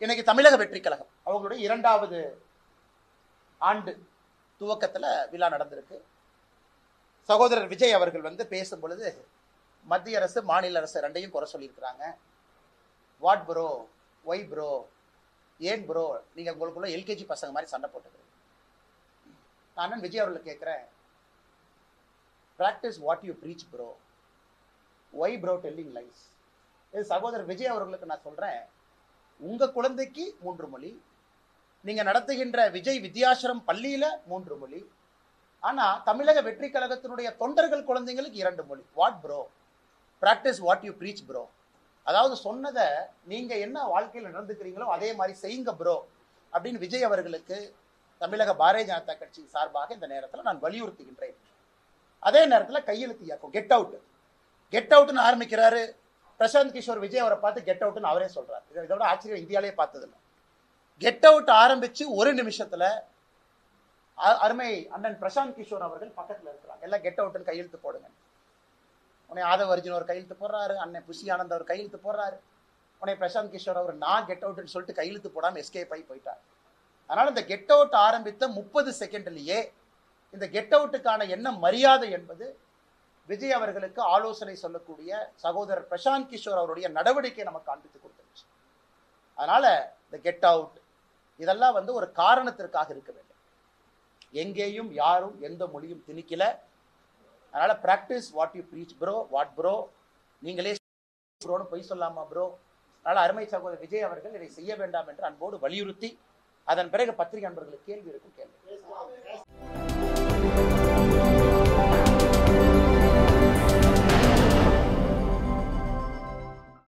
இன்னைக்கு தமிழக வெற்றி கழகம் அவங்களுடைய 2வது ஆண்டு துவக்கத்துல விழா நடந்திருக்கு. சகோதரர் விஜய் அவர்கள் பேசும் பொழுது மத்திய அரசு மாநில அரசு ரெண்டையும் குறை சொல்லியிருக்கிறாங்க. வாட் ப்ரோ, ஒய் ப்ரோ, ஏன் ப்ரோ, நீங்க உங்களுக்குள்ள எல்கேஜி பசங்க மாதிரி சண்டை போட்டுக்கிறீங்க. நான் விஜய் அவர்களை கேட்கிறேன், practice what you preach bro, why bro telling lies. இது சகோதரர் விஜய் அவர்களுக்கு நான் சொல்றேன், உங்க குழந்தைக்கு 3 மொழி, நீங்க நடத்துகின்ற விஜய் வித்யாசிரம் பள்ளியில 3 மொழி, ஆனா தமிழக வெற்றி கழகத்தினுடைய தொண்டர்கள் குழந்தைங்களுக்கு 2 மொழி. What bro, practice what you preach bro. அதாவது சொன்னதை நீங்க என்ன வாழ்க்கையில் நடந்துக்கிறீங்களோ அதே மாதிரி செய்யுங்க ப்ரோ அப்படின்னு விஜய் அவர்களுக்கு தமிழக பாரதிய ஜனதா கட்சி சார்பாக இந்த நேரத்தில் நான் வலியுறுத்துகின்றேன். அதே நேரத்தில் கையெழுத்து இயக்கம் கெட் அவுட், கெட் அவுட்னு ஆரம்பிக்கிறாரு. பிரசாந்த் கிஷோர் விஜய் அவரை பார்த்து கெட் அவுட்னு அவரே சொல்றாரு. இதோட ஆச்சரியம் இந்தியாலே பார்த்ததில்லை. கெட் அவுட் ஆரம்பிச்சு ஒரு நிமிஷத்துல அருமை அண்ணன் பிரசாந்த் கிஷோர் அவர்கள் பக்கத்துல இருக்கிறாங்க. எல்லாம் கெட் அவுட்னு கையெழுத்து போடுங்க. உன்னை ஆதவ அர்ஜுன் ஒரு கையெழுத்து போடுறாரு, அண்ணன் புஷி ஆனந்த் அவர் கையெழுத்து போடுறாரு. உன்னை பிரசாந்த் கிஷோர் அவர் நான் கெட் அவுட்னு சொல்லிட்டு கையெழுத்து போடாம எஸ்கேப் ஆகி போயிட்டார். அதனால இந்த கெட் அவுட் ஆரம்பித்த 30 செகண்ட்லயே இந்த கெட் அவுட்டுக்கான என்ன மரியாதை என்பது விஜய் அவர்களுக்கு ஆலோசனை சொல்லக்கூடிய சகோதரர் பிரசாந்த் கிஷோர் அவருடைய நடவடிக்கை நமக்கு காண்பித்து கொடுத்துருச்சு. அதனால இந்த கெட் அவுட் இதெல்லாம் ஒரு காரணத்திற்காக இருக்க வேண்டும். எங்கேயும் யாரும் எந்த மொழியும் திணிக்கல. அதனால practice what you preach bro, what bro, நீங்களே ப்ரோன்னு பொய் சொல்லாமா ப்ரோ. அதனால அருமை சகோதரர் விஜய் அவர்கள் இதை செய்ய வேண்டாம் என்று அன்போடு வலியுறுத்தி, அதன் பிறகு பத்திரிகை நண்பர்களுக்கு கேள்வி இருக்கும். கேள்வி